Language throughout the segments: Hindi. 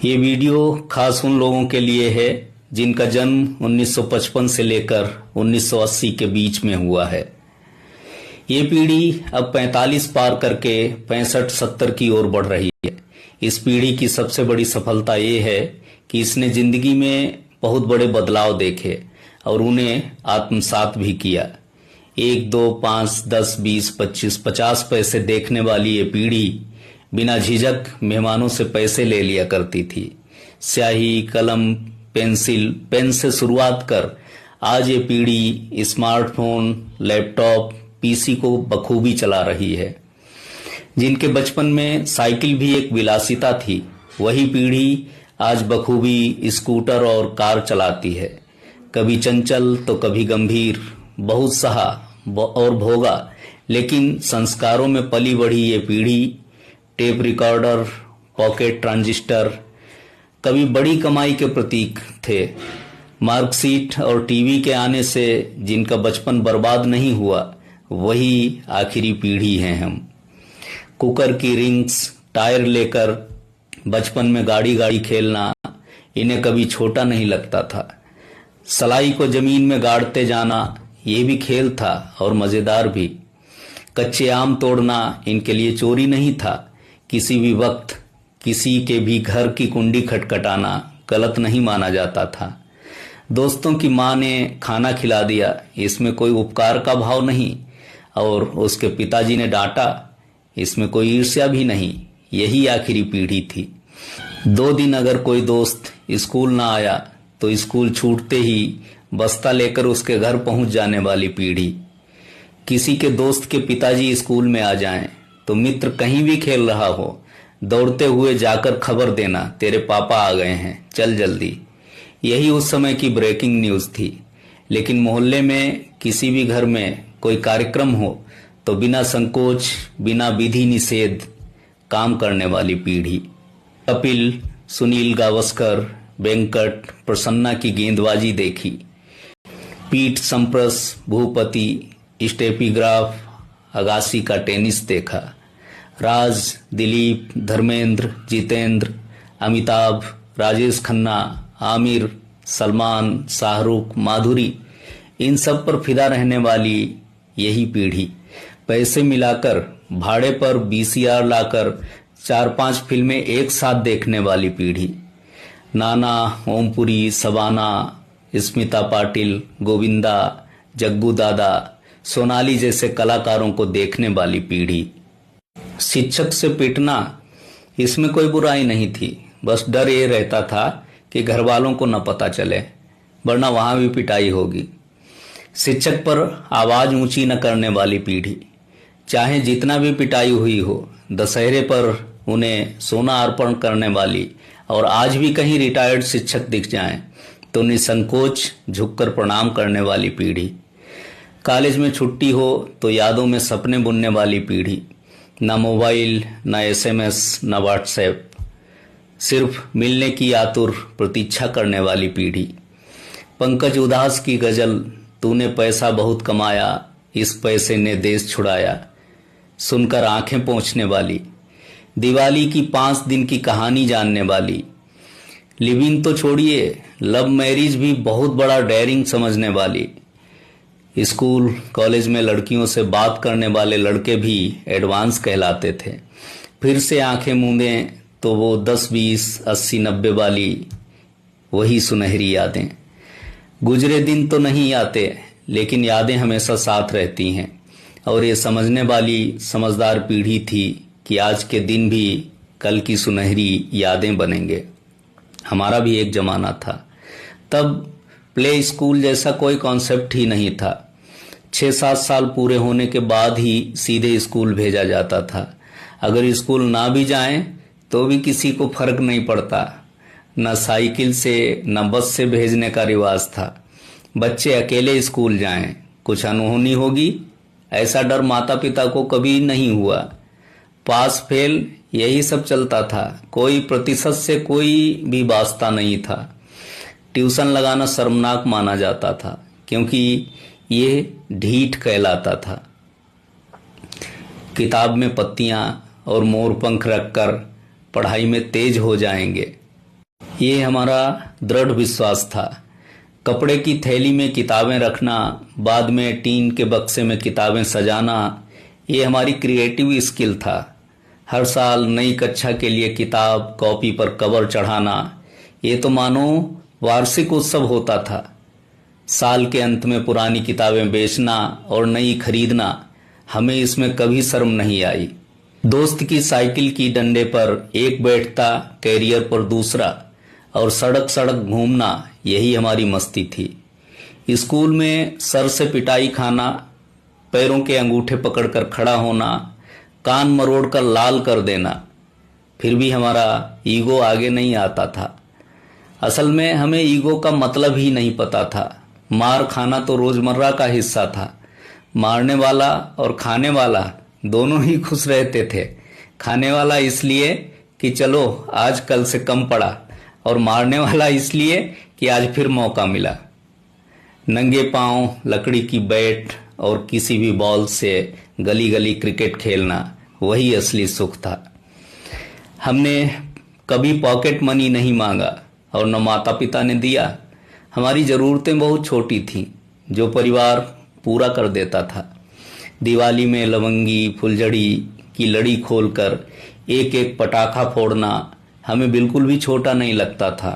ये वीडियो खास उन लोगों के लिए है जिनका जन्म 1955 से लेकर 1980 के बीच में हुआ है। ये पीढ़ी अब 45 पार करके 65-70 की ओर बढ़ रही है। इस पीढ़ी की सबसे बड़ी सफलता ये है कि इसने जिंदगी में बहुत बड़े बदलाव देखे और उन्हें आत्मसात भी किया। 1, 2, 5, 10, 20, 25, 50 पैसे देखने वाली ये पीढ़ी बिना झिझक मेहमानों से पैसे ले लिया करती थी। स्याही, कलम, पेंसिल, पेन से शुरुआत कर आज ये पीढ़ी स्मार्टफोन, लैपटॉप, पीसी को बखूबी चला रही है। जिनके बचपन में साइकिल भी एक विलासिता थी, वही पीढ़ी आज बखूबी स्कूटर और कार चलाती है। कभी चंचल तो कभी गंभीर, बहुत सहा और भोगा, लेकिन संस्कारों में पली बढ़ी ये पीढ़ी टेप रिकॉर्डर, पॉकेट ट्रांजिस्टर कभी बड़ी कमाई के प्रतीक थे। मार्कशीट और टीवी के आने से जिनका बचपन बर्बाद नहीं हुआ, वही आखिरी पीढ़ी हैं हम। कुकर की रिंग्स, टायर लेकर बचपन में गाड़ी खेलना इन्हें कभी छोटा नहीं लगता था। सलाई को जमीन में गाड़ते जाना ये भी खेल था और मजेदार भी। कच्चे आम तोड़ना इनके लिए चोरी नहीं था। किसी भी वक्त किसी के भी घर की कुंडी खटखटाना गलत नहीं माना जाता था। दोस्तों की माँ ने खाना खिला दिया, इसमें कोई उपकार का भाव नहीं, और उसके पिताजी ने डांटा, इसमें कोई ईर्ष्या भी नहीं। यही आखिरी पीढ़ी थी। 2 दिन अगर कोई दोस्त स्कूल ना आया तो स्कूल छूटते ही बस्ता लेकर उसके घर पहुंच जाने वाली पीढ़ी। किसी के दोस्त के पिताजी स्कूल में आ जाएं तो मित्र कहीं भी खेल रहा हो, दौड़ते हुए जाकर खबर देना, तेरे पापा आ गए हैं, चल जल्दी। यही उस समय की ब्रेकिंग न्यूज थी। लेकिन मोहल्ले में किसी भी घर में कोई कार्यक्रम हो तो बिना संकोच, बिना विधि निषेध काम करने वाली पीढ़ी। कपिल, सुनील गावस्कर, वेंकट, प्रसन्ना की गेंदबाजी देखी। पीट संप्रस, भूपति, स्टेफीग्राफ, अगासी का टेनिस देखा। राज, दिलीप, धर्मेंद्र, जितेंद्र, अमिताभ, राजेश खन्ना, आमिर, सलमान, शाहरुख, माधुरी, इन सब पर फिदा रहने वाली यही पीढ़ी। पैसे मिलाकर भाड़े पर VCR लाकर 4-5 फिल्में एक साथ देखने वाली पीढ़ी। नाना, ओमपुरी, सबाना, स्मिता पाटिल, गोविंदा, जग्गू दादा, सोनाली जैसे कलाकारों को देखने वाली पीढ़ी। शिक्षक से पिटना, इसमें कोई बुराई नहीं थी, बस डर ये रहता था कि घर वालों को न पता चले, वरना वहां भी पिटाई होगी। शिक्षक पर आवाज ऊंची न करने वाली पीढ़ी। चाहे जितना भी पिटाई हुई हो, दशहरे पर उन्हें सोना अर्पण करने वाली, और आज भी कहीं रिटायर्ड शिक्षक दिख जाएं तो निसंकोच झुककर प्रणाम करने वाली पीढ़ी। कॉलेज में छुट्टी हो तो यादों में सपने बुनने वाली पीढ़ी। न मोबाइल, न SMS, न व्हाट्सएप, सिर्फ मिलने की आतुर प्रतीक्षा करने वाली पीढ़ी। पंकज उधास की गजल, तूने पैसा बहुत कमाया, इस पैसे ने देश छुड़ाया, सुनकर आंखें पोंछने वाली। दिवाली की 5 दिन की कहानी जानने वाली। लिव इन तो छोड़िए, लव मैरिज भी बहुत बड़ा डेयरिंग समझने वाली। स्कूल कॉलेज में लड़कियों से बात करने वाले लड़के भी एडवांस कहलाते थे। फिर से आंखें मूंदे तो वो 10, 20, 80, 90 वाली वही सुनहरी यादें। गुजरे दिन तो नहीं आते, लेकिन यादें हमेशा साथ रहती हैं। और ये समझने वाली समझदार पीढ़ी थी कि आज के दिन भी कल की सुनहरी यादें बनेंगे। हमारा भी एक जमाना था, तब प्ले स्कूल जैसा कोई कॉन्सेप्ट ही नहीं था। 6-7 साल पूरे होने के बाद ही सीधे स्कूल भेजा जाता था। अगर स्कूल ना भी जाएं तो भी किसी को फर्क नहीं पड़ता। न साइकिल से न बस से भेजने का रिवाज था। बच्चे अकेले स्कूल जाएं, कुछ अनहोनी होगी ऐसा डर माता पिता को कभी नहीं हुआ। पास फेल यही सब चलता था, कोई प्रतिशत से कोई भी वास्ता नहीं था। ट्यूशन लगाना शर्मनाक माना जाता था क्योंकि ये ढीठ कहलाता था। किताब में पत्तियां और मोर पंख रखकर पढ़ाई में तेज हो जाएंगे, ये हमारा दृढ़ विश्वास था। कपड़े की थैली में किताबें रखना, बाद में टीन के बक्से में किताबें सजाना, ये हमारी क्रिएटिव स्किल था। हर साल नई कक्षा के लिए किताब कॉपी पर कवर चढ़ाना, ये तो मानो वार्षिक उत्सव होता था। साल के अंत में पुरानी किताबें बेचना और नई खरीदना, हमें इसमें कभी शर्म नहीं आई। दोस्त की साइकिल की डंडे पर एक बैठता, कैरियर पर दूसरा, और सड़क सड़क घूमना, यही हमारी मस्ती थी। स्कूल में सर से पिटाई खाना, पैरों के अंगूठे पकड़कर खड़ा होना, कान मरोड़ कर लाल कर देना, फिर भी हमारा ईगो आगे नहीं आता था। असल में हमें ईगो का मतलब ही नहीं पता था। मार खाना तो रोजमर्रा का हिस्सा था। मारने वाला और खाने वाला दोनों ही खुश रहते थे। खाने वाला इसलिए कि चलो आज कल से कम पड़ा, और मारने वाला इसलिए कि आज फिर मौका मिला। नंगे पांव लकड़ी की बैट और किसी भी बॉल से गली गली क्रिकेट खेलना, वही असली सुख था। हमने कभी पॉकेट मनी नहीं मांगा और न माता पिता ने दिया। हमारी ज़रूरतें बहुत छोटी थीं, जो परिवार पूरा कर देता था। दिवाली में लवंगी फुलझड़ी की लड़ी खोलकर एक एक पटाखा फोड़ना हमें बिल्कुल भी छोटा नहीं लगता था।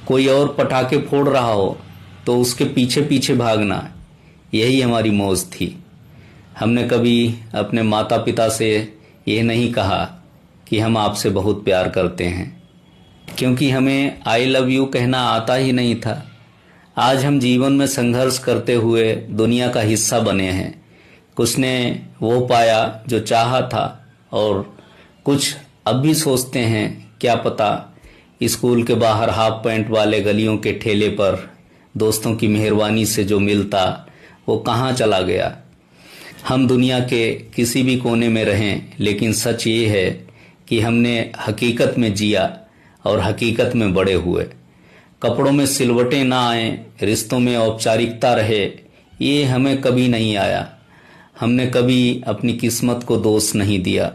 कोई और पटाखे फोड़ रहा हो तो उसके पीछे पीछे भागना, यही हमारी मौज थी। हमने कभी अपने माता पिता से यह नहीं कहा कि हम आपसे बहुत प्यार करते हैं, क्योंकि हमें आई लव यू कहना आता ही नहीं था। आज हम जीवन में संघर्ष करते हुए दुनिया का हिस्सा बने हैं। कुछ ने वो पाया जो चाहा था, और कुछ अब भी सोचते हैं क्या पता स्कूल के बाहर हाफ पैंट वाले गलियों के ठेले पर दोस्तों की मेहरबानी से जो मिलता वो कहाँ चला गया। हम दुनिया के किसी भी कोने में रहें, लेकिन सच ये है कि हमने हकीकत में जिया और हकीकत में बड़े हुए। कपड़ों में सिलवटें ना आए, रिश्तों में औपचारिकता रहे, ये हमें कभी नहीं आया। हमने कभी अपनी किस्मत को दोष नहीं दिया।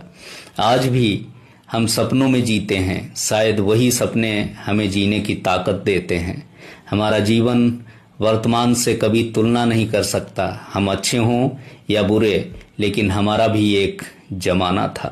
आज भी हम सपनों में जीते हैं, शायद वही सपने हमें जीने की ताकत देते हैं। हमारा जीवन वर्तमान से कभी तुलना नहीं कर सकता। हम अच्छे हों या बुरे, लेकिन हमारा भी एक जमाना था।